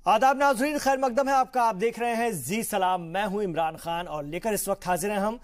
आदाब नाज़रीन, खैर मकदम है आपका। आप देख रहे हैं जी सलाम। मैं हूं इमरान खान और लेकर इस वक्त हाजिर हैं हम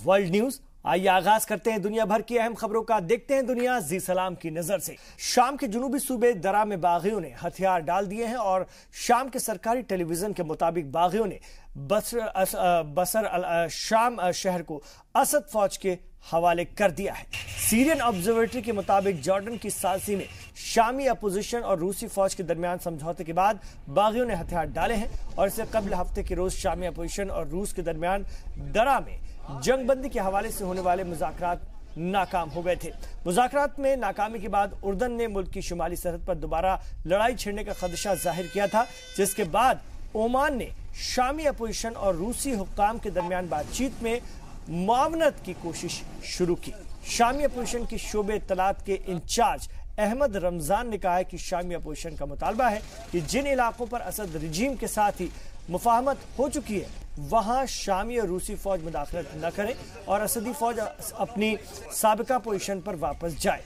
वर्ल्ड न्यूज। आइए आगाज करते हैं दुनिया भर की अहम खबरों का। देखते हैं दुनिया जी सलाम की नजर से। शाम के जुनूबी सूबे दरा में बागियों ने हथियार डाल दिए हैं और शाम के सरकारी टेलीविजन के मुताबिक बागियों ने बसर अल शाम शहर को असद फौज के हवाले कर दिया है। सीरियन ऑब्जर्वेटरी के मुताबिक जॉर्डन की साजिश में शामी अपोजिशन और रूसी फौज के दरमियान समझौते के बाद बागियों ने हथियार डाले हैं और इससे कबल हफ्ते के रोज शामी अपोजिशन और रूस के दरमियान दरा में जंगबंदी के हवाले से होने वाले मुज़ाकरात नाकाम हो गए थे। मुज़ाकरात में नाकामी के बाद उर्दन ने मुल्क की शुमाली सरहद पर दोबारा लड़ाई छिड़ने का खदशा जाहिर किया था, जिसके बाद ओमान ने शामी अपोजिशन और रूसी हुक्काम के दरमियान बातचीत में मुआवनत की कोशिश शुरू की। शामी अपोजिशन की शोबे इत्तलात के इंचार्ज अहमद रमजान ने कहा है कि शामी अपोजिशन का मुतालबा है कि जिन इलाकों पर असद रिजीम के साथ ही मुफाहमत हो चुकी है वहां शामी और रूसी फौज मुदाखलत न करें और असदी फौज अपनी साबिका पोजीशन पर वापस जाए।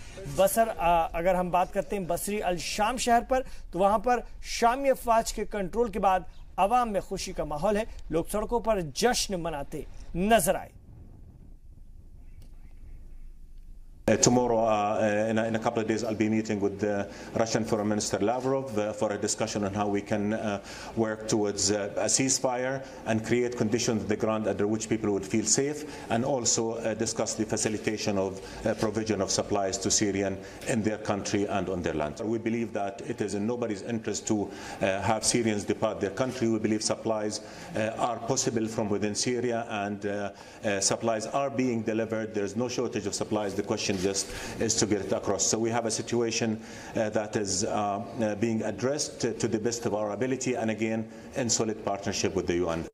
अगर हम बात करते हैं बसरी अल शाम शहर पर, तो वहां पर शामी अफवाज के कंट्रोल के बाद अवाम में खुशी का माहौल है। लोग सड़कों पर जश्न मनाते नजर आए। Tomorrow, in a couple of days, I'll be meeting with Russian Foreign Minister Lavrov for a discussion on how we can work towards a ceasefire and create conditions on the ground under which people would feel safe, and also discuss the facilitation of provision of supplies to Syrians in their country and on their land. We believe that it is in nobody's interest to have Syrians depart their country. We believe supplies are possible from within Syria, and supplies are being delivered. There is no shortage of supplies. The question just is to get it across. So we have a situation that is being addressed to the best of our ability, and again in solid partnership with the UN.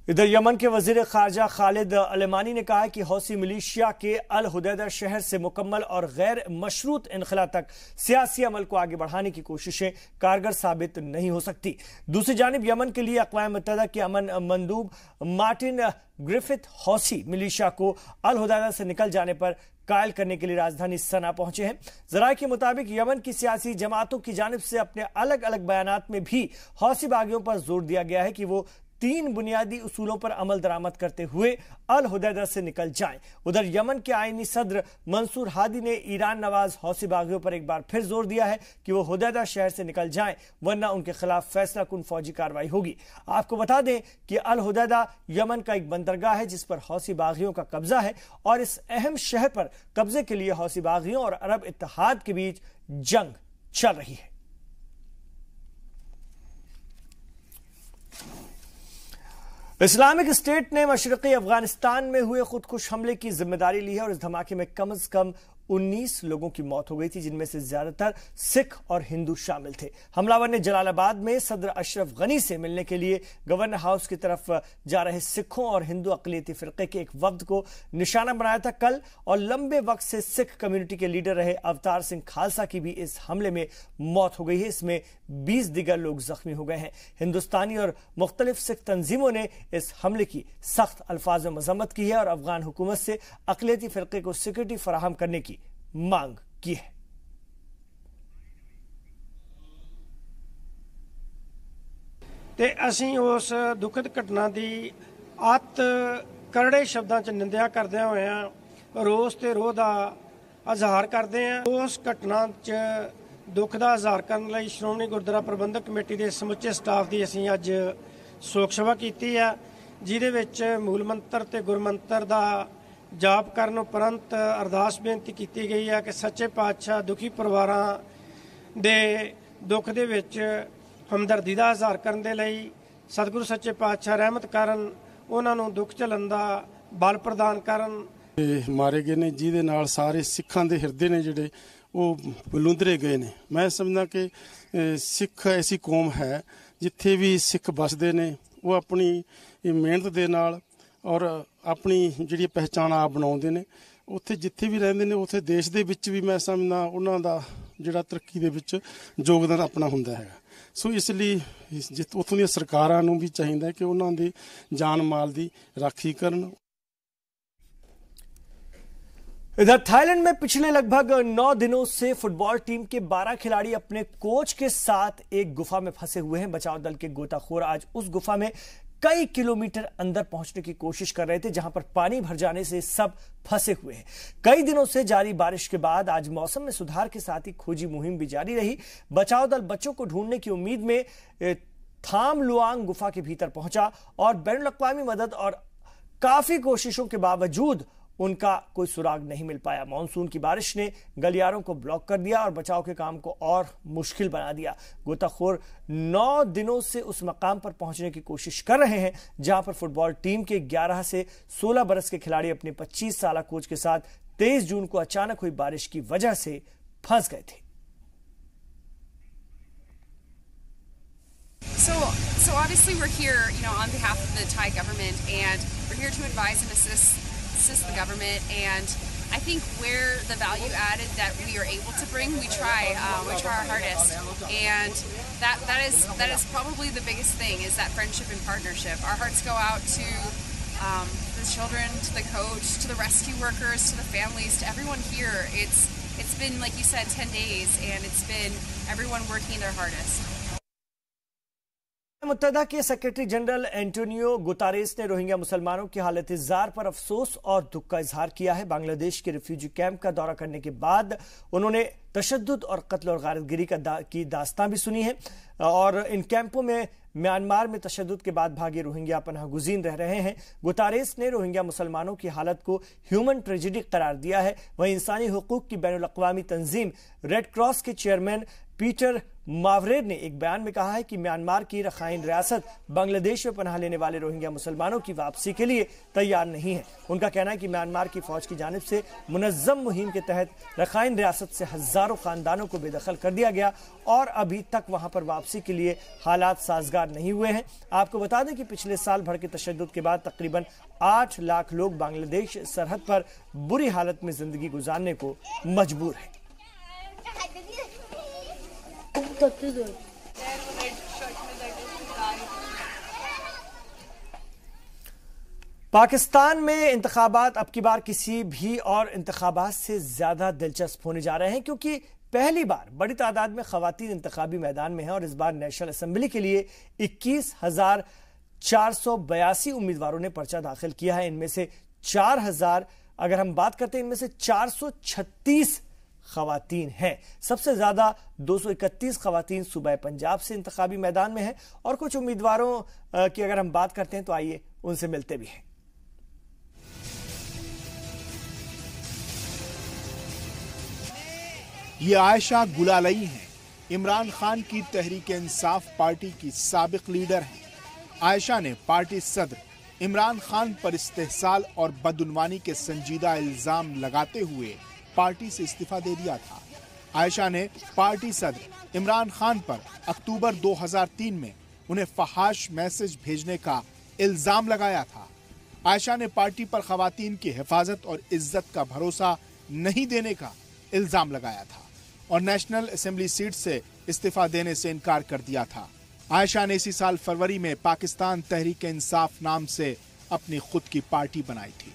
इधर Yemen के वजीर खारजा खालिद अलमानी ने कहा है कि हौसी militia के अल Hudaydah शहर से मुकम्मल और गैर मशरूत इनखला तक सियासी अमल को आगे बढ़ाने की कोशिशें कारगर साबित नहीं हो सकती। दूसरी जानिब यमन के लिए अक़वाम मुत्तहिदा के अमन मंदूब मार्टिन ग्रिफिथ हौसी मिलिशिया को अल हुदैदा से निकल जाने पर कायल करने के लिए राजधानी सना पहुंचे हैं। ज़राए के मुताबिक यमन की सियासी जमातों की जानिब से अपने अलग अलग बयानात में भी हौसी बागियों पर जोर दिया गया है कि वो 3 बुनियादी उसूलों पर अमल दरामद करते हुए अल हुदैदा से निकल जाएं। उधर यमन के आईनी सदर मंसूर हादी ने ईरान नवाज हौसी बागियों पर एक बार फिर जोर दिया है कि वो हुदैदा शहर से निकल जाएं, वरना उनके खिलाफ फैसला कुन फौजी कार्रवाई होगी। आपको बता दें कि अल हुदैदा यमन का एक बंदरगाह है जिस पर हौसी बागियों का कब्जा है और इस अहम शहर पर कब्जे के लिए हौसी बागियों और अरब इत्तेहाद के बीच जंग चल रही है। इस्लामिक स्टेट ने मशरक़ी अफगानिस्तान में हुए खुदकुश हमले की जिम्मेदारी ली है और इस धमाके में कम से कम 19 लोगों की मौत हो गई थी, जिनमें से ज्यादातर सिख और हिंदू शामिल थे। हमलावर ने जलालाबाद में सदर अशरफ गनी से मिलने के लिए गवर्नर हाउस की तरफ जा रहे सिखों और हिंदू अक़लियती फ़िरक़े के एक वफ्द को निशाना बनाया था कल, और लंबे वक्त से सिख कम्युनिटी के लीडर रहे अवतार सिंह खालसा की भी इस हमले में मौत हो गई है। इसमें 20 दिगर लोग जख्मी हो गए हैं। हिंदुस्तानी और मुख्तलिफ सिख तंजीमों ने इस हमले की सख्त अल्फाज में मजम्मत की है और अफगान हुकूमत से अक़लियती फ़िरक़े को सिक्योरिटी फराहम करने की मांग की है। ते असीं उस दुखद घटना की अत करड़े शब्दों च निंदिया करदे होए रोस ते रोह दा इजहार करते हैं। उस घटना च दुख का इजहार करने लई श्रोमणी गुरुद्वारा प्रबंधक कमेटी के समुचे स्टाफ की असीं अज शोक सभा की है, जिहदे विच मूल मंत्र ते गुरमंत्र का जाप करन उपरंत अरदास बेनती की गई है कि सच्चे पातशाह दुखी परिवारां दे दुख दे विच हमदर्दी का इजहार करने दे लई सतगुरु सच्चे पातशाह रहमत करन, उन्हां नूं दुख झल्लण दा बल प्रदान करन। मारे गए ने जिहदे नाल सारे सिखां दे हिरदे ने जिहड़े वो लुंदरे गए ने। मैं समझदा कि सिख ऐसी कौम है जिथे भी सिख बसदे ने वो अपनी मेहनत दे नाल और अपनी जिहड़ी पहचान आप बनाउंदे ने। उत्थे जिथे भी रहिंदे ने उत्थे देश दे विच भी मैं समझदा उन्हां दा जिहड़ा तरक्की दे विच योगदान अपना हुंदा है। सो इसलिए उत्थों दी सरकारां नूं भी चाहीदा कि उन्हां दी जान माल दी राखी करन। इधर थाईलैंड में पिछले लगभग 9 दिनों से फुटबॉल टीम के 12 खिलाड़ी अपने कोच के साथ एक गुफा में फंसे हुए हैं। बचाव दल के गोताखोर आज उस गुफा में कई किलोमीटर अंदर पहुंचने की कोशिश कर रहे थे, जहां पर पानी भर जाने से सब फंसे हुए हैं। कई दिनों से जारी बारिश के बाद आज मौसम में सुधार के साथ ही खोजी मुहिम भी जारी रही। बचाव दल बच्चों को ढूंढने की उम्मीद में थाम लुआंग गुफा के भीतर पहुंचा और बैनुल-अक़वामी मदद और काफी कोशिशों के बावजूद उनका कोई सुराग नहीं मिल पाया। मानसून की बारिश ने गलियारों को ब्लॉक कर दिया और बचाव के काम को और मुश्किल बना दिया। गोताखोर 9 दिनों से उस मकाम पर पहुंचने की कोशिश कर रहे हैं जहां पर फुटबॉल टीम के 11 से 16 बरस के खिलाड़ी अपने 25 साला कोच के साथ 23 जून को अचानक हुई बारिश की वजह से फंस गए थे। So obviously we're here, on behalf of the Thai government, and we're here to advise and assist the government. And I think where the value added that we are able to bring, we try our hardest, and that is probably the biggest thing, is that friendship and partnership. Our hearts go out to the children, to the coach, to the rescue workers, to the families, to everyone here. It's been, like you said, 10 days, and it's been everyone working their hardest. मुत्तहदा के secretary general Antonio Guterres ने Rohingya मुसलमानों की हालत jar पर अफसोस और दुख का इजहार किया है। बांग्लादेश के रिफ्यूजी कैंप का दौरा करने के बाद उन्होंने तशद्दुद और कत्ल और गारतगिरी की दास्तां भी सुनी है और इन कैंपों में म्यांमार में तशद्दुद के बाद भागे रोहिंग्या पनाह गुज़ीर रह रहे हैं। गुतारेस ने रोहिंग्या मुसलमानों की हालत को ह्यूमन ट्रेजेडी करार दिया है। वहीं इंसानी हुकूक की बैनुल-अक़वामी तंजीम रेड क्रॉस के चेयरमैन पीटर मावरेर ने एक बयान में कहा है कि म्यांमार की रखाइन रियासत बांग्लादेश में पनाह लेने वाले रोहिंग्या मुसलमानों की वापसी के लिए तैयार नहीं है। उनका कहना है कि म्यांमार की फौज की जानिब से मुनज़्ज़म मुहिम के तहत रखाइन रियासत से हजारों खानदानों को बेदखल कर दिया गया और अभी तक वहां पर वापसी के लिए हालात साजगार नहीं हुए हैं। आपको बता दें कि पिछले साल भर के तशद्दुद के बाद तकरीबन 8 लाख लोग बांग्लादेश सरहद पर बुरी हालत में जिंदगी गुजारने को मजबूर हैं। पाकिस्तान में इंतखाबात अब की बार किसी भी और इंतखाबात से ज्यादा दिलचस्प होने जा रहे हैं, क्योंकि पहली बार बड़ी तादाद में खवातीन इंतखाबी मैदान में हैं और इस बार नेशनल असेंबली के लिए 21,482 उम्मीदवारों ने पर्चा दाखिल किया है। इनमें से 4,000 अगर हम बात करते हैं, इनमें से 436 खवातीन हैं। सबसे ज्यादा 231 खवातीन सूबा पंजाब से इंतखाबी मैदान में हैं और कुछ उम्मीदवारों की अगर हम बात करते हैं तो आइए उनसे मिलते भी हैं। ये आयशा गुलालई हैं, इमरान खान की तहरीक इंसाफ पार्टी की साबिक लीडर हैं। आयशा ने पार्टी सदर इमरान खान पर इस्तेहसाल और बदउनवानी के संजीदा इल्जाम लगाते हुए पार्टी से इस्तीफा दे दिया था। आयशा ने पार्टी सदर इमरान खान पर अक्टूबर 2003 में उन्हें फहाश मैसेज भेजने का इल्जाम लगाया था। आयशा ने पार्टी पर खवातीन की हिफाजत और इज्जत का भरोसा नहीं देने का इल्जाम लगाया था और नेशनल असेंबली सीट से इस्तीफा देने से इनकार कर दिया था। आयशा ने इसी साल फरवरी में पाकिस्तान तहरीक इंसाफ नाम से अपनी खुद की पार्टी बनाई थी।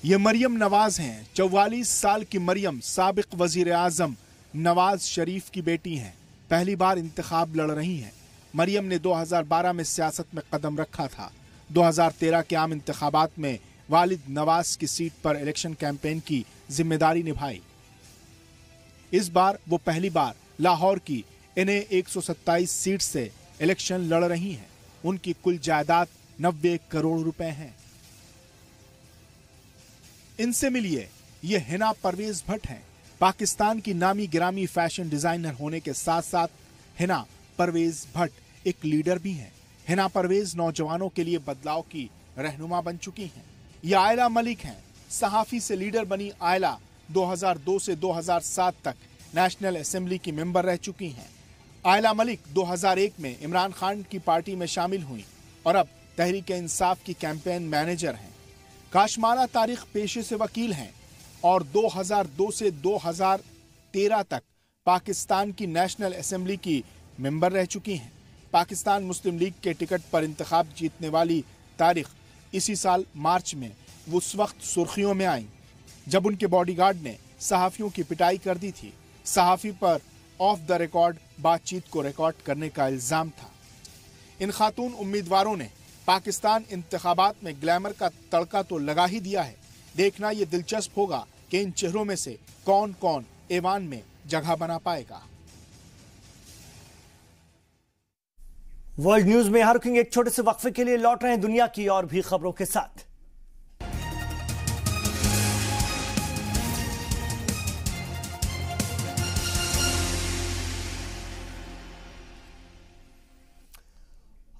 ये मरियम नवाज हैं। 44 साल की मरियम साबिक वजीर आजम नवाज शरीफ की बेटी हैं। पहली बार इंतखाब लड़ रही हैं। मरियम ने 2012 में सियासत में कदम रखा था। 2013 के आम इंतखाबात में वालिद नवाज की सीट पर इलेक्शन कैंपेन की जिम्मेदारी निभाई। इस बार वो पहली बार लाहौर की इन्हें 127 सीट से इलेक्शन लड़ रही हैं। उनकी कुल जायदाद 90 करोड़ रुपए हैं। इनसे मिलिए, ये हिना परवेज भट्ट हैं। पाकिस्तान की नामी गिरामी फैशन डिजाइनर होने के साथ साथ हिना परवेज भट्ट एक लीडर भी हैं। हिना परवेज नौजवानों के लिए बदलाव की रहनुमा बन चुकी हैं। ये आयला मलिक हैं। सहाफी से लीडर बनी आयला 2002 से 2007 तक नेशनल असेंबली की मेंबर रह चुकी हैं। आयला मलिक 2001 में इमरान खान की पार्टी में शामिल हुई और अब तहरीक इंसाफ की कैंपेन मैनेजर हैं। काशमाला तारीख पेशे से वकील हैं और 2002 से 2013 तक पाकिस्तान की नेशनल असेंबली की मेंबर रह चुकी हैं। पाकिस्तान मुस्लिम लीग के टिकट पर इंतखाब जीतने वाली तारीख इसी साल मार्च में वो उस वक्त सुर्खियों में आईं जब उनके बॉडीगार्ड ने सहाफियों की पिटाई कर दी थी। सहाफी पर ऑफ द रिकॉर्ड बातचीत को रिकॉर्ड करने का इल्जाम था। इन खातून उम्मीदवारों ने पाकिस्तान इंतखाबात में ग्लैमर का तड़का तो लगा ही दिया है। देखना ये दिलचस्प होगा कि इन चेहरों में से कौन कौन ऐवान में जगह बना पाएगा। वर्ल्ड न्यूज में यहाँ रुकेंगे एक छोटे से वक्फे के लिए, लौट रहे हैं दुनिया की और भी खबरों के साथ।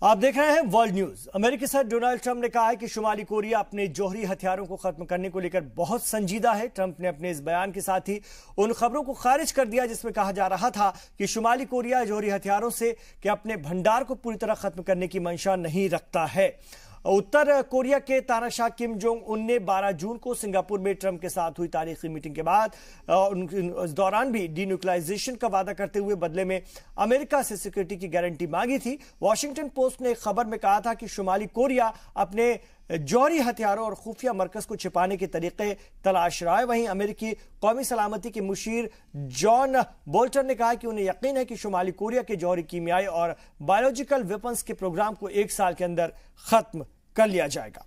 आप देख रहे हैं वर्ल्ड न्यूज। अमेरिकी सदर डोनाल्ड ट्रंप ने कहा है कि शुमाली कोरिया अपने जौहरी हथियारों को खत्म करने को लेकर बहुत संजीदा है। ट्रंप ने अपने इस बयान के साथ ही उन खबरों को खारिज कर दिया जिसमें कहा जा रहा था कि शुमाली कोरिया जौहरी हथियारों से कि अपने भंडार को पूरी तरह खत्म करने की मंशा नहीं रखता है। उत्तर कोरिया के तानाशाह किम जोंग उन ने 12 जून को सिंगापुर में ट्रंप के साथ हुई तारीखी मीटिंग के बाद उस दौरान भी डीन्यूक्लियराइजेशन का वादा करते हुए बदले में अमेरिका से सिक्योरिटी की गारंटी मांगी थी। वॉशिंगटन पोस्ट ने एक खबर में कहा था कि शुमाली कोरिया अपने जौहरी हथियारों और खुफिया मरकज को छिपाने के तरीके तलाश रहा है। वहीं अमेरिकी कौमी सलामती के मुशीर जॉन बोल्टन ने कहा कि उन्हें यकीन है कि शुमाली कोरिया के जौहरी कीमियाई और बायोलॉजिकल वेपन्स के प्रोग्राम को 1 साल के अंदर खत्म कर लिया जाएगा।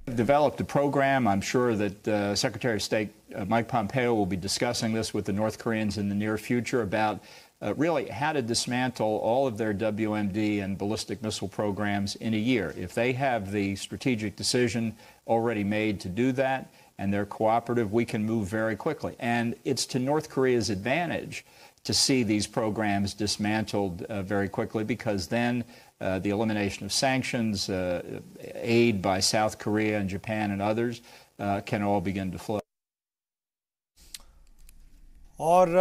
Developed a program. I'm sure that Secretary of State Mike Pompeo will be discussing this with the North Koreans in the near future about really how to dismantle all of their WMD and ballistic missile programs in a year. If they have the strategic decision already made to do that and they're cooperative, we can move very quickly. And it's to North Korea's advantage to see these programs dismantled very quickly, because then the elimination of sanctions, aid by South Korea and Japan and others can all begin to flow. और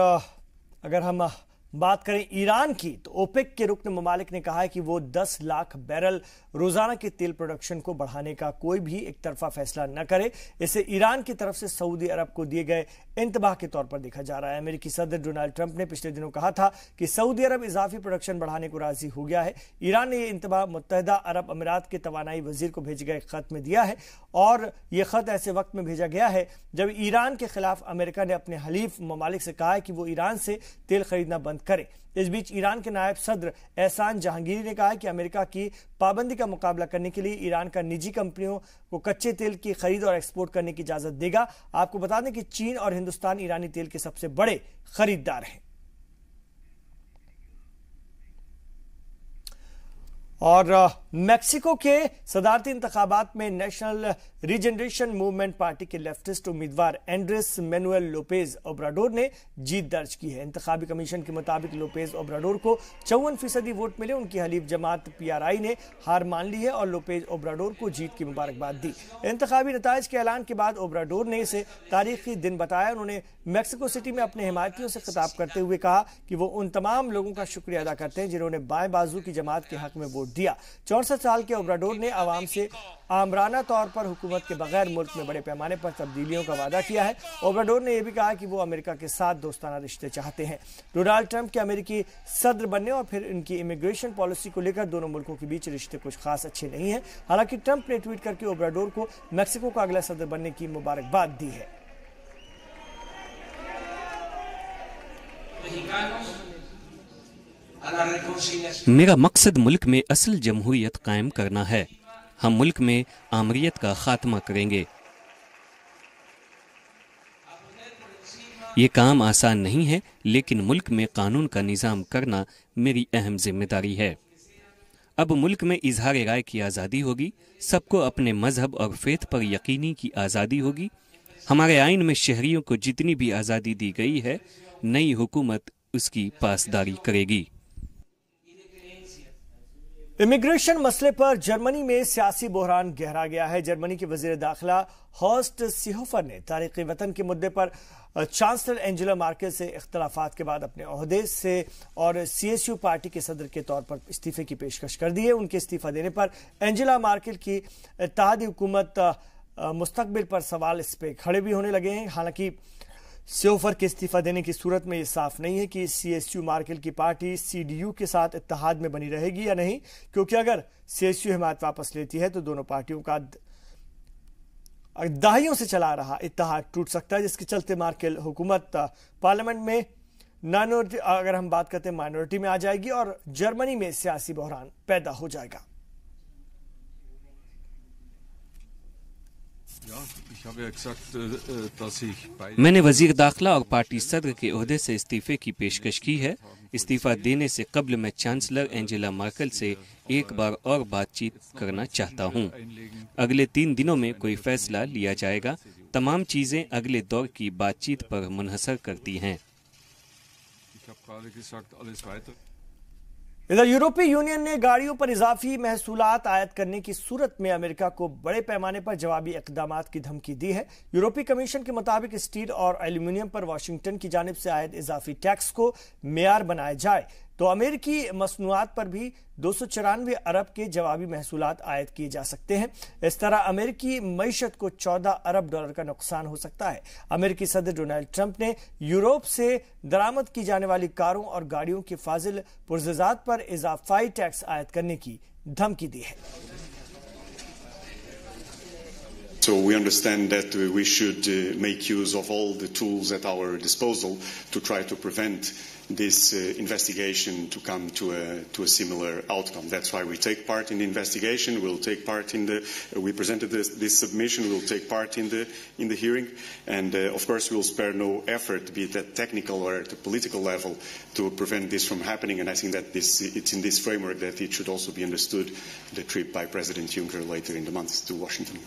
अगर हम बात करें Iran की, तो OPEC के रुकन ममालिक ने कहा है कि वो 10 लाख बैरल रोजाना के तेल प्रोडक्शन को बढ़ाने का कोई भी एक तरफा फैसला न करे। इसे ईरान की तरफ से सऊदी अरब को दिए गए इंतबाह के तौर पर देखा जा रहा है। अमेरिकी सदर डोनाल्ड ट्रंप ने पिछले दिनों कहा था कि सऊदी अरब इजाफी प्रोडक्शन बढ़ाने को राजी हो गया है। ईरान ने यह इंतबाह मुत्तहिदा अरब अमीरात के तवानाई वजीर को भेजे गए खत में दिया है और यह खत ऐसे वक्त में भेजा गया है जब ईरान के खिलाफ अमेरिका ने अपने हलीफ ममालिक से कहा है कि वो ईरान से तेल खरीदना बंद करें। इस बीच ईरान के नायब सदर एहसान जहांगीरी ने कहा है कि अमेरिका की पाबंदी का मुकाबला करने के लिए ईरान का निजी कंपनियों को कच्चे तेल की खरीद और एक्सपोर्ट करने की इजाजत देगा। आपको बता दें कि चीन और हिंदुस्तान ईरानी तेल के सबसे बड़े खरीदार हैं। और मेक्सिको के सदारती इंतखाबात में नेशनल रीजनरेशन मूवमेंट पार्टी के लेफ्टिस्ट उम्मीदवार एंड्रेस मैनुएल लोपेज ओब्राडोर ने जीत दर्ज की है। इंतखाबी कमीशन के मुताबिक लोपेज ओब्राडोर को 54% वोट मिले। उनकी हलीफ जमात पीआरआई ने हार मान ली है और लोपेज ओब्राडोर को जीत की मुबारकबाद दी। इंतखाबी नताइज के ऐलान के बाद ओब्राडोर ने इसे तारीखी दिन बताया। उन्होंने मेक्सिको सिटी में अपने हिमायतियों से खिताब करते हुए कहा कि वो उन तमाम लोगों का शुक्रिया अदा करते हैं जिन्होंने बाएं बाजू की जमात के हक में वोट दिया। 64 साल के ओब्राडोर ने आवाम से आमराना तौर पर हुकूमत के बगैर मुल्क में बड़े पैमाने पर तब्दीलियों का वादा किया है। ओब्राडोर ने यह भी कहा कि वो अमेरिका के साथ दोस्ताना रिश्ते चाहते हैं। डोनाल्ड ट्रंप के अमेरिकी सदर बनने और फिर इनकी इमिग्रेशन पॉलिसी को लेकर दोनों मुल्कों के बीच रिश्ते कुछ खास अच्छे नहीं हैं। हालांकि ट्रंप ने ट्वीट करके ओब्राडोर को मेक्सिको का अगला सदर बनने की मुबारकबाद दी है। मेरा मकसद मुल्क में असल जमहूरियत कायम करना है। हम मुल्क में आमरीत का खात्मा करेंगे। ये काम आसान नहीं है, लेकिन मुल्क में कानून का निज़ाम करना मेरी अहम जिम्मेदारी है। अब मुल्क में इजहार राय की आज़ादी होगी। सबको अपने मजहब और फेथ पर यकीनी की आज़ादी होगी। हमारे आइन में शहरियों को जितनी भी आज़ादी दी गई है, नई हुकूमत उसकी पासदारी करेगी। इमिग्रेशन मसले पर जर्मनी में सियासी बहरान गहरा गया है। जर्मनी के वजीर दाखिला हॉर्स्ट सीहोफर ने तारीख़ी वतन के मुद्दे पर चांसलर एंजेला मार्केल से इख्तलाफात के बाद अपने ओहदे से और सीएसयू पार्टी के सदर के तौर पर इस्तीफे की पेशकश कर दी है। उनके इस्तीफा देने पर एंजेला मार्केल की इत्तेहादी हुकूमत मुस्तकबिल पर सवाल इस पे खड़े भी होने लगे हैं। हालांकि सेओफर के इस्तीफा देने की सूरत में यह साफ नहीं है कि सीएसयू मार्केल की पार्टी सीडीयू के साथ इत्तेहाद में बनी रहेगी या नहीं, क्योंकि अगर सीएसयू हिमायत वापस लेती है तो दोनों पार्टियों का दहाइयों से चला रहा इत्तेहाद टूट सकता है, जिसके चलते मार्केल हुकूमत पार्लियामेंट में माइनॉरिटी, अगर हम बात करते हैं माइनॉरिटी में आ जाएगी और जर्मनी में सियासी बहरान पैदा हो जाएगा। मैंने वजीर दाखिला और पार्टी सदर के ओहदे से इस्तीफे की पेशकश की है। इस्तीफा देने से कबल मैं चांसलर एंजेला मार्केल से एक बार और बातचीत करना चाहता हूं। अगले 3 दिनों में कोई फैसला लिया जाएगा। तमाम चीजें अगले दौर की बातचीत पर मुनहसर करती हैं। इधर यूरोपीय यूनियन ने गाड़ियों पर इजाफी महसूलात आयत करने की सूरत में अमेरिका को बड़े पैमाने पर जवाबी इकदामात की धमकी दी है। यूरोपीय कमीशन के मुताबिक स्टील और एल्यूमिनियम पर वाशिंगटन की जानिब से आयद इजाफी टैक्स को मेयार बनाया जाए तो अमेरिकी मसनूआत पर भी 294 अरब के जवाबी महसूलात आयद किए जा सकते हैं। इस तरह अमेरिकी मईशत को 14 अरब डॉलर का नुकसान हो सकता है। अमेरिकी सदर डोनाल्ड ट्रंप ने यूरोप से दरामद की जाने वाली कारों और गाड़ियों के फाजिल पुरज़ात पर इजाफाई टैक्स आयद करने की धमकी दी है। So we understand that we should make use of all the tools at our disposal to try to prevent this investigation to come to a similar outcome. That's why we take part in the investigation. We'll take part in we presented this submission. We'll take part in the hearing, and of course we'll spare no effort, be it at technical or at the political level, to prevent this from happening. And I think that it's in this framework that it should also be understood the trip by President Juncker later in the month to Washington.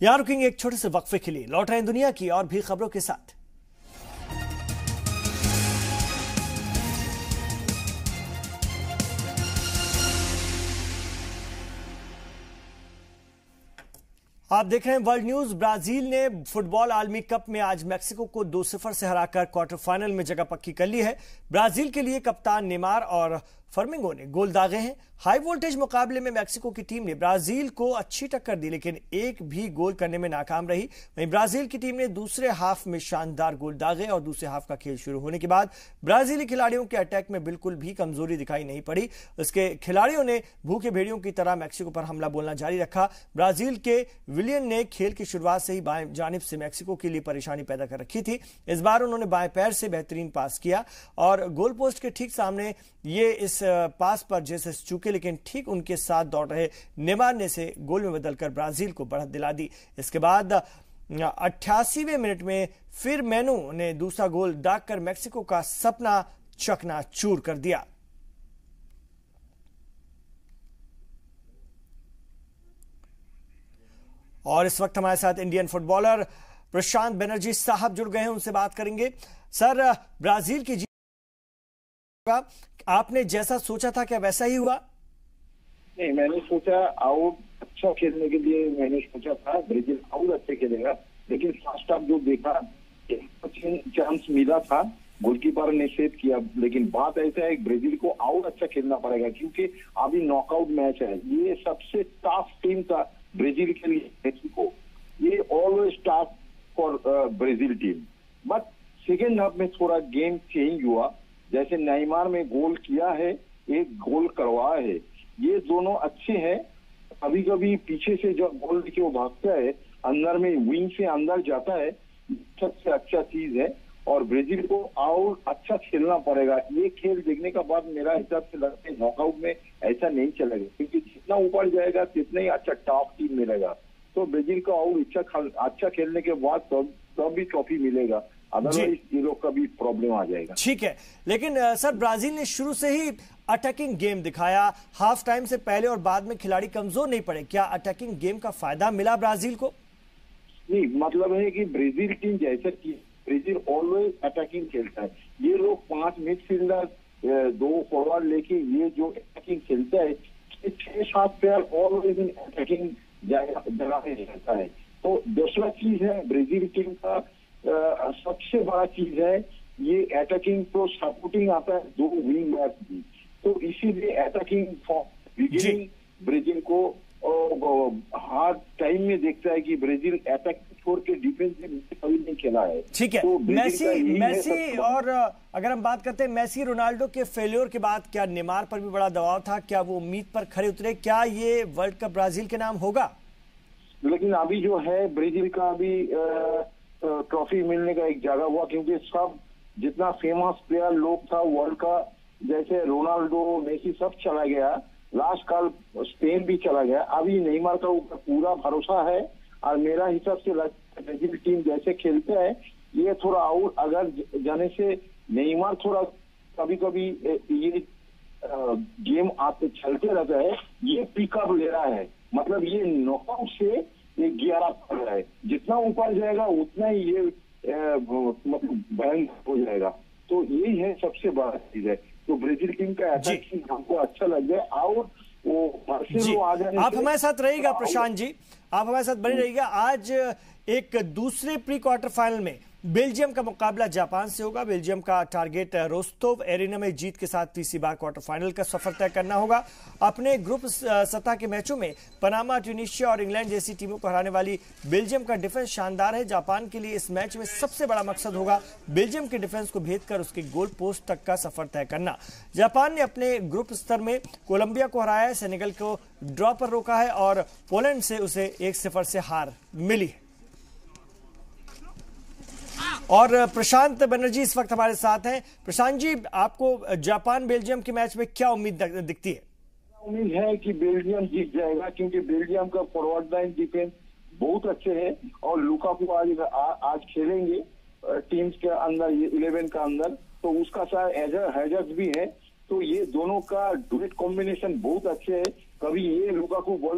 यहां रुकेंगे एक छोटे से वक्फे के लिए, लौट रहे हैं दुनिया की और भी खबरों के साथ। आप देख रहे हैं वर्ल्ड न्यूज। ब्राजील ने फुटबॉल आलमी कप में आज मैक्सिको को 2-0 से हराकर क्वार्टर फाइनल में जगह पक्की कर ली है। ब्राजील के लिए कप्तान नेमार और फर्मिंगो ने गोल दागे हैं। हाई वोल्टेज मुकाबले में मैक्सिको की टीम ने ब्राजील को अच्छी टक्कर दी, लेकिन एक भी गोल करने में नाकाम रही। वहीं ब्राजील की टीम ने दूसरे हाफ में शानदार गोल दागे और दूसरे हाफ का खेल शुरू होने के बाद ब्राजीली खिलाड़ियों के अटैक में बिल्कुल भी कमजोरी दिखाई नहीं पड़ी। उसके खिलाड़ियों ने भूखे भेड़ियों की तरह मैक्सिको पर हमला बोलना जारी रखा। ब्राजील के विलियन ने खेल की शुरुआत से ही बाएं जानिब से मैक्सिको के लिए परेशानी पैदा कर रखी थी। इस बार उन्होंने बाएं पैर से बेहतरीन पास किया और गोल पोस्ट के ठीक सामने ये इस पास पर जेसस चूके, लेकिन ठीक उनके साथ दौड़ रहे नेमार ने से गोल में बदलकर ब्राजील को बढ़त दिला दी। इसके बाद 88वें मिनट में फिर मेनू ने दूसरा गोल दागकर मैक्सिको का सपना चकनाचूर कर दिया। और इस वक्त हमारे साथ इंडियन फुटबॉलर प्रशांत बनर्जी साहब जुड़ गए हैं, उनसे बात करेंगे। सर, ब्राजील की जीत आपने जैसा सोचा था क्या वैसा ही हुआ? नहीं, मैंने सोचा और अच्छा खेलने के लिए मैंने सोचा था ब्राजील और अच्छे खेलेगा, लेकिन फर्स्ट हाफ जो देखा चांस मिला था, गोलकीपर ने सेव किया, लेकिन बात ऐसा है ब्राजील को और अच्छा खेलना पड़ेगा क्योंकि अभी नॉकआउट मैच है। ये सबसे टफ टीम था ब्राजील के लिए मेक्सिको, ये always tough for Brazil team. But second half में थोड़ा गेम चेंज हुआ, जैसे नेमार में गोल किया है, एक गोल करवाया है, ये दोनों अच्छे हैं। कभी कभी पीछे से जब गोल लेके वो भागता है, अंदर में विंग से अंदर जाता है, सबसे अच्छा चीज है। और ब्राजील को और अच्छा खेलना पड़ेगा। ये खेल देखने का बाद मेरा हिसाब से लगता है नॉकआउट में ऐसा नहीं चलेगा, क्योंकि जितना ऊपर जाएगा जितना ही अच्छा टॉप टीम मिलेगा। तो ब्राजील को और अच्छा खेलने के बाद तब भी ट्रॉफी मिलेगा, अदरवाइज ये लोग का भी प्रॉब्लम आ जाएगा। ठीक है, लेकिन सर ब्राजील ने शुरू से ही अटैकिंग गेम दिखाया। हाफ टाइम से पहले और बाद में खिलाड़ी कमजोर नहीं पड़े, क्या अटैकिंग गेम का फायदा मिला ब्राजील को? नहीं, मतलब है कि ब्राजील टीम जैसा कि ब्राजील ऑलवेज अटैकिंग खेलता है। ये लोग 5 मिडफील्डर 2 फॉरवर्ड लेके ये जो अटैकिंग खेलता है, 6-7 प्लेयर ऑलवेज इन अटैकिंग जगह पे रहता है। तो दूसरा चीज है ब्राजील टीम का सबसे बड़ा चीज है ये अटैकिंग तो सपोर्टिंग आता है 2 विंग बैक भी, तो इसीलिए अटैकिंग बिगिनिंग ब्राजील को हार्ड टाइम में देखता है कि ब्राजील अटैक छोड़ के डिफेंस में कभी नहीं खेला है। ठीक है, तो मेसी और अगर हम बात करते हैं मेसी रोनाल्डो के फेल्योर के बाद क्या नेमार पर भी बड़ा दबाव था? क्या वो उम्मीद पर खरे उतरे? क्या ये वर्ल्ड कप ब्राजील के नाम होगा? लेकिन अभी जो है ब्राजील का अभी ट्रॉफी मिलने का एक जगह हुआ, क्योंकि सब जितना फेमस प्लेयर लोग था वर्ल्ड का, जैसे रोनाल्डो मेसी सब चला गया, लास्ट कल स्पेन भी चला गया। अभी नेमार का ऊपर पूरा भरोसा है और मेरा हिसाब से ब्राजील टीम जैसे खेलते हैं ये थोड़ा और अगर जाने से नेमार थोड़ा कभी कभी ये गेम आते चलते रहता है, ये पिकअप ले रहा है, मतलब ये नॉकआउट से ये 11 कर रहा है, जितना ऊपर जाएगा उतना ही ये मतलब भयंकर हो जाएगा। तो यही है सबसे बड़ा चीज है। तो ब्राजील टीम का अटैकिंग हमको अच्छा लग गया और वो मार्सेलो आ जाने। आप हमारे साथ रहिएगा प्रशांत जी, आप हमारे साथ बने रहिएगा। आज एक दूसरे प्री क्वार्टर फाइनल में बेल्जियम का मुकाबला जापान से होगा। बेल्जियम का टारगेट रोस्तोव एरिना में जीत के साथ तीसरी बार क्वार्टर फाइनल का सफर तय करना होगा। अपने ग्रुप सतह के मैचों में पनामा, ट्यूनीशिया और इंग्लैंड जैसी टीमों को हराने वाली बेल्जियम का डिफेंस शानदार है। जापान के लिए इस मैच में सबसे बड़ा मकसद होगा बेल्जियम के डिफेंस को भेद कर उसके गोल पोस्ट तक का सफर तय करना। जापान ने अपने ग्रुप स्तर में कोलंबिया को हराया है, सेनेगल को ड्रॉ पर रोका है और पोलैंड से उसे 1-0 से हार मिली है। और प्रशांत बनर्जी इस वक्त हमारे साथ हैं। प्रशांत जी, आपको जापान बेल्जियम के मैच में क्या उम्मीद दिखती है? उम्मीद है कि बेल्जियम जीत जाएगा, क्योंकि बेल्जियम का फॉरवर्ड लाइन डिफेंस बहुत अच्छे है और लुकाकू आज खेलेंगे टीम्स के अंदर 11 का अंदर, तो उसका शायद हैजर्स भी है। तो ये दोनों का डुएट कॉम्बिनेशन बहुत अच्छे है। कभी ये लुकाकू बॉल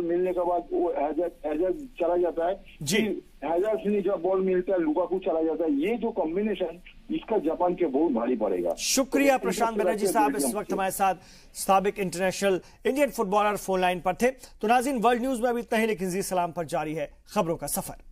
मिलने के बाद वो हैजर्स चला जाता है जी, हैजर्स ने जब बॉल मिलता है लुकाकू चला जाता है। ये जो कॉम्बिनेशन इसका जापान के बहुत भारी पड़ेगा। शुक्रिया प्रशांत बनर्जी साहब, इस वक्त हमारे साथ साबिक international Indian footballer phone line पर थे। तो नाज़रीन, वर्ल्ड न्यूज में अभी इतना ही, लेकिन जी सलाम पर जारी है खबरों का सफर।